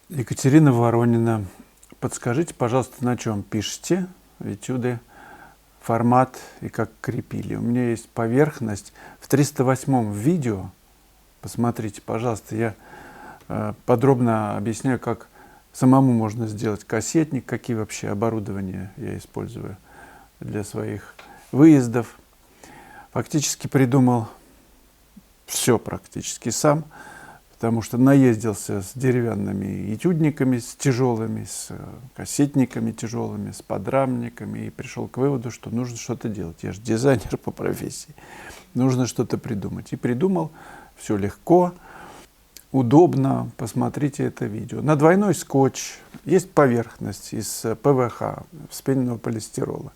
Екатерина Воронина, подскажите, пожалуйста, на чем пишете этюды, формат и как крепили? У меня есть поверхность. В 308-м видео, посмотрите, пожалуйста, я подробно объясняю, как самому можно сделать кассетник, какие вообще оборудования я использую для своих выездов. Фактически придумал все практически сам, потому что наездился с деревянными этюдниками, с тяжелыми, с кассетниками тяжелыми, с подрамниками, и пришел к выводу, что нужно что-то делать. Я же дизайнер по профессии, нужно что-то придумать. И придумал, все легко, удобно, посмотрите это видео. На двойной скотч есть поверхность из ПВХ, вспененного полистирола,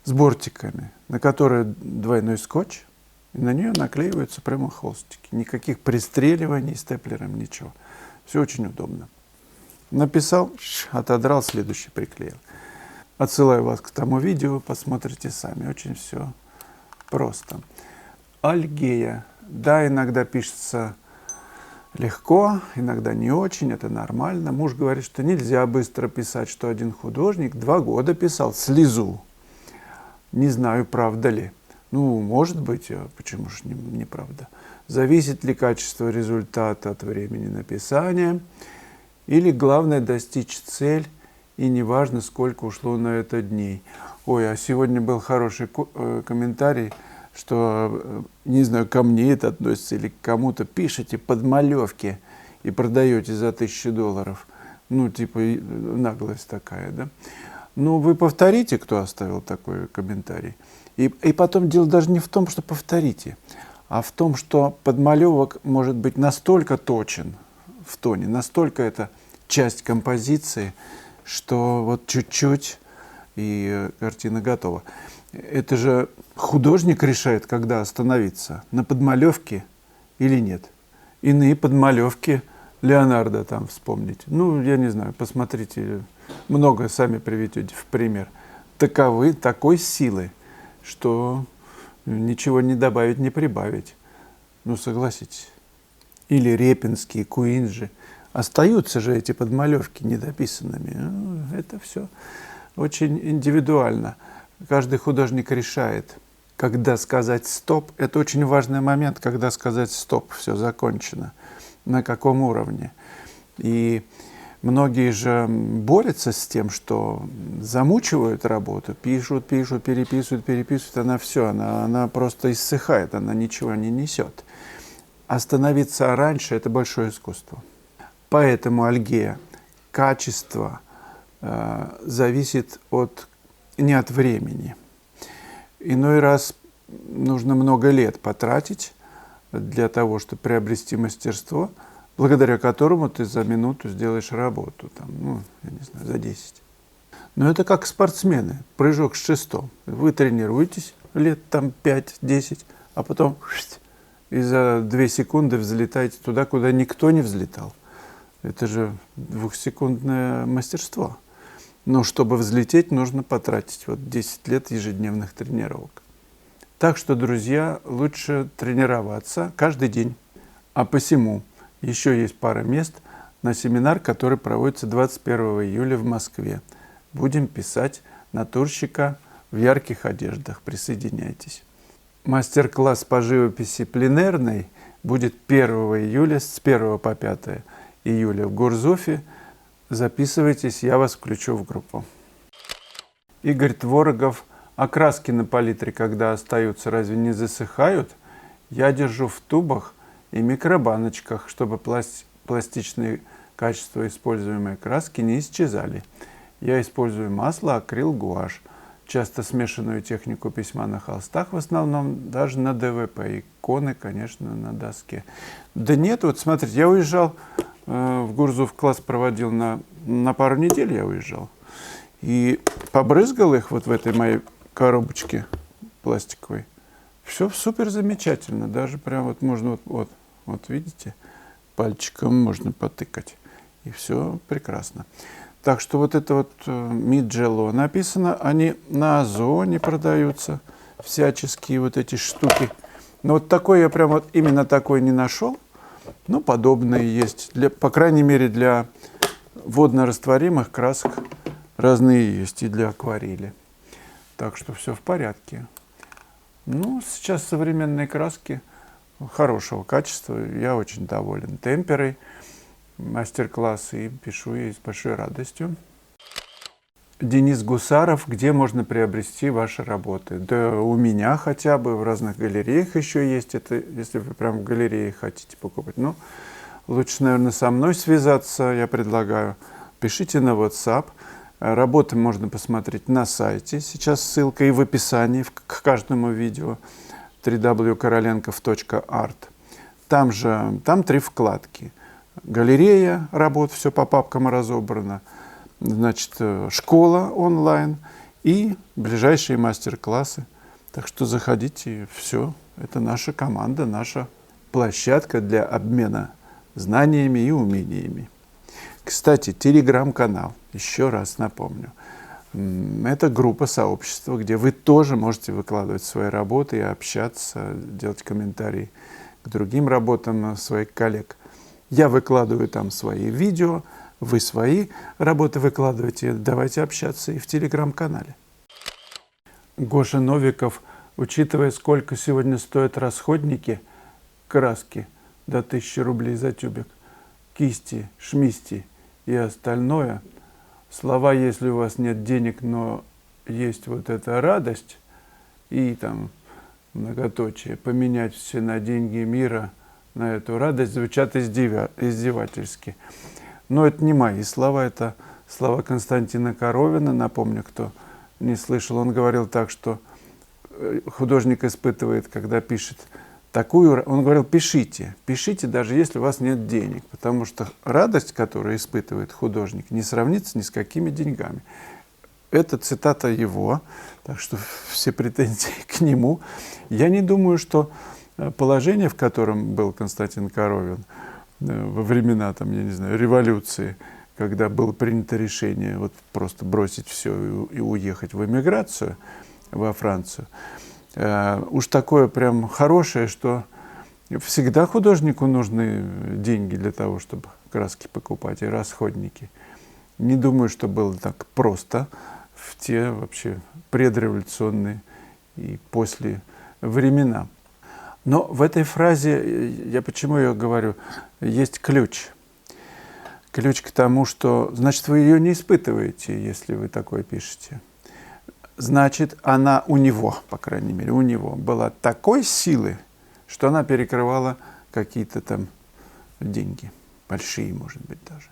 с бортиками, на которые двойной скотч, и на нее наклеиваются прямо холстики. Никаких пристреливаний степлером, ничего. Все очень удобно. Написал, отодрал, следующий приклеил. Отсылаю вас к тому видео, посмотрите сами. Очень все просто. Альгея. Да, иногда пишется легко, иногда не очень, это нормально. Муж говорит, что нельзя быстро писать, что один художник 2 года писал слезу. Не знаю, правда ли. Ну, может быть, почему же неправда? Зависит ли качество результата от времени написания, или главное достичь цель, и неважно, сколько ушло на это дней. Ой, а сегодня был хороший комментарий, что, не знаю, ко мне это относится или к кому-то, пишете подмалевки и продаете за $1000. Ну, типа, наглость такая, да? Ну, вы повторите, кто оставил такой комментарий. И потом дело даже не в том, что повторите, а в том, что подмалевок может быть настолько точен в тоне, настолько это часть композиции, что вот чуть-чуть и картина готова. Это же художник решает, когда остановиться, на подмалевке или нет. Иные подмалевки Леонардо там вспомнить. Ну, я не знаю, посмотрите, много сами приведете в пример. Таковы, такой силы, что ничего не добавить, не прибавить. Ну, согласитесь. Или репинские, куинджи. Остаются же эти подмалевки недописанными. Ну, это все очень индивидуально. Каждый художник решает, когда сказать «стоп». Это очень важный момент, когда сказать «стоп», все закончено. На каком уровне. И многие же борются с тем, что замучивают работу, пишут, переписывают, она просто иссыхает, она ничего не несет. Остановиться раньше – это большое искусство. Поэтому, Альгея, качество зависит не от времени. Иной раз нужно много лет потратить для того, чтобы приобрести мастерство, благодаря которому ты за минуту сделаешь работу, там, ну, я не знаю, за 10. Но это как спортсмены, прыжок с шестом. Вы тренируетесь лет там 5-10, а потом и за 2 секунды взлетаете туда, куда никто не взлетал. Это же 2-секундное мастерство. Но чтобы взлететь, нужно потратить 10 лет ежедневных тренировок. Так что, друзья, лучше тренироваться каждый день. А посему еще есть пара мест на семинар, который проводится 21 июля в Москве. Будем писать натурщика в ярких одеждах. Присоединяйтесь. Мастер-класс по живописи пленэрной будет 1 июля с 1 по 5 июля в Гурзуфе. Записывайтесь, я вас включу в группу. Игорь Творогов. А краски на палитре, когда остаются, разве не засыхают? Я держу в тубах и микробаночках, чтобы пластичные качества используемой краски не исчезали. Я использую масло, акрил, гуашь. Часто смешанную технику письма на холстах, в основном даже на ДВП. Иконы, конечно, на доске. Да нет, вот смотрите, я уезжал в Гурзуф, класс проводил на пару недель, я уезжал. И побрызгал их вот в этой моей коробочке пластиковой. Все супер замечательно. Даже прям вот можно, вот видите, пальчиком можно потыкать. И все прекрасно. Так что вот это вот Midgello написано, они на Озоне продаются, всяческие вот эти штуки. Но вот такой я прям вот именно такой не нашел. Ну, подобные есть, по крайней мере, для водно-растворимых красок разные есть и для акварели. Так что все в порядке. Ну, сейчас современные краски хорошего качества. Я очень доволен темперой. Мастер-классы и пишу ей с большой радостью. Денис Гусаров, где можно приобрести ваши работы? Да у меня хотя бы, в разных галереях еще есть. Это если вы прям в галерее хотите покупать. Ну, лучше, наверное, со мной связаться, я предлагаю. Пишите на WhatsApp. Работы можно посмотреть на сайте. Сейчас ссылка и в описании к каждому видео www.korolenkov.art. Там 3 вкладки. Галерея работ, все по папкам разобрано. Значит, школа онлайн и ближайшие мастер-классы. Так что заходите, все. Это наша команда, наша площадка для обмена знаниями и умениями. Кстати, телеграм-канал, еще раз напомню. Это группа сообщества, где вы тоже можете выкладывать свои работы и общаться, делать комментарии к другим работам своих коллег. Я выкладываю там свои видео, вы свои работы выкладываете. Давайте общаться и в телеграм-канале. Гоша Новиков, учитывая, сколько сегодня стоят расходники, краски до 1000 рублей за тюбик, кисти, шмисти и остальное, слова «если у вас нет денег, но есть вот эта радость» и там многоточие «поменять все на деньги мира», на эту радость звучат издевательски. Но это не мои слова, это слова Константина Коровина. Напомню, кто не слышал, он говорил так, что художник испытывает, когда пишет такую... Он говорил, пишите, даже если у вас нет денег, потому что радость, которую испытывает художник, не сравнится ни с какими деньгами. Это цитата его, так что все претензии к нему. Я не думаю, что положение, в котором был Константин Коровин во времена, там, я не знаю, революции, когда было принято решение вот просто бросить все и уехать в эмиграцию во Францию, уж такое прям хорошее, что всегда художнику нужны деньги для того, чтобы краски покупать и расходники. Не думаю, что было так просто в те вообще предреволюционные и после времена. Но в этой фразе, я почему ее говорю, есть ключ. Ключ к тому, что, значит, вы ее не испытываете, если вы такое пишете. Значит, она у него, по крайней мере, у него была такой силы, что она перекрывала какие-то там деньги, большие, может быть, даже.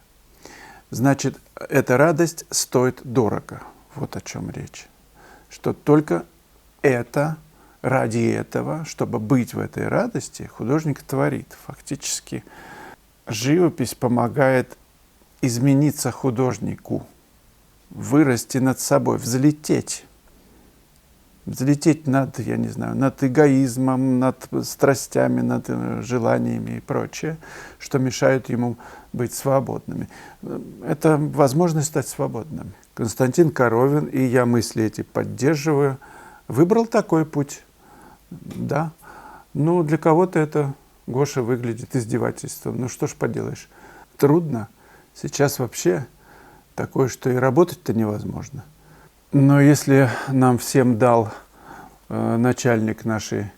Значит, эта радость стоит дорого. Вот о чем речь. Что только это... Ради этого, чтобы быть в этой радости, художник творит. Фактически живопись помогает измениться художнику, вырасти над собой, взлететь. Взлететь над, я не знаю, над эгоизмом, над страстями, над желаниями и прочее, что мешает ему быть свободными. Это возможность стать свободным. Константин Коровин, и я мысли эти поддерживаю, выбрал такой путь. Да, ну для кого-то это, Гоша, выглядит издевательством. Ну что ж поделаешь, трудно. Сейчас вообще такое, что и работать-то невозможно. Но если нам всем дал начальник нашей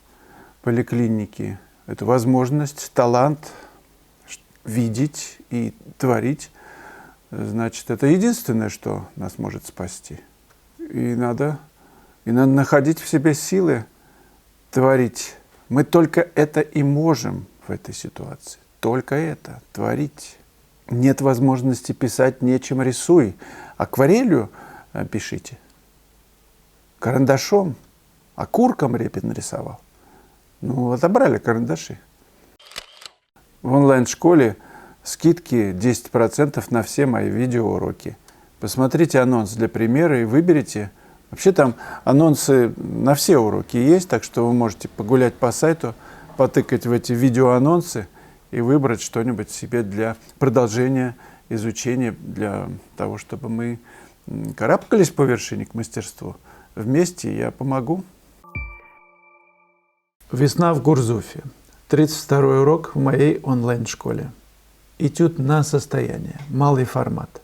поликлиники эту возможность, талант видеть и творить, значит, это единственное, что нас может спасти. И надо находить в себе силы творить. Мы только это и можем в этой ситуации. Только это, творить. Нет возможности писать, нечем рисуй. Акварелью пишите. Карандашом. Окурком Репин нарисовал. Ну, отобрали карандаши. В онлайн-школе скидки 10% на все мои видеоуроки. Посмотрите анонс для примера и выберите. Вообще там анонсы на все уроки есть, так что вы можете погулять по сайту, потыкать в эти видеоанонсы и выбрать что-нибудь себе для продолжения изучения, для того, чтобы мы карабкались по вершине к мастерству. Вместе я помогу. Весна в Гурзуфе. 32-й урок в моей онлайн-школе. Этюд на состояние. Малый формат.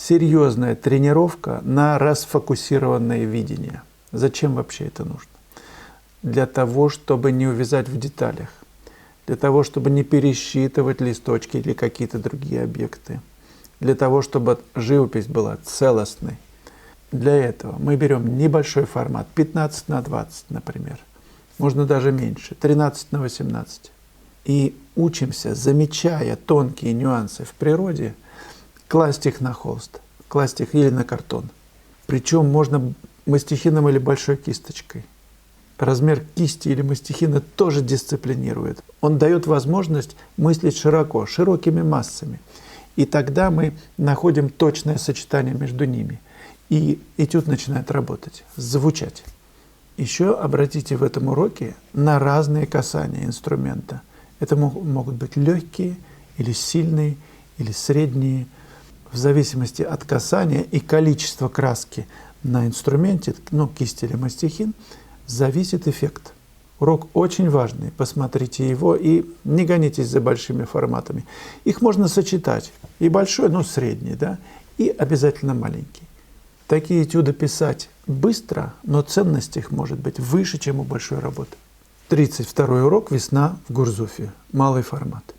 серьезная тренировка на расфокусированное видение. Зачем вообще это нужно? Для того, чтобы не увязать в деталях, для того, чтобы не пересчитывать листочки или какие-то другие объекты, для того, чтобы живопись была целостной. Для этого мы берем небольшой формат, 15 на 20, например, можно даже меньше, 13 на 18. И учимся, замечая тонкие нюансы в природе, класть их на холст, класть их или на картон. Причем можно мастихином или большой кисточкой. Размер кисти или мастихина тоже дисциплинирует. Он дает возможность мыслить широко, широкими массами. И тогда мы находим точное сочетание между ними. И этюд начинает работать, звучать. Еще обратите в этом уроке на разные касания инструмента. Это могут быть легкие или сильные, или средние. В зависимости от касания и количества краски на инструменте, кисть или мастихин, зависит эффект. Урок очень важный, посмотрите его и не гонитесь за большими форматами. Их можно сочетать, и большой, средний, да, и обязательно маленький. Такие этюды писать быстро, но ценность их может быть выше, чем у большой работы. 32-й урок «Весна в Гурзуфе». Малый формат.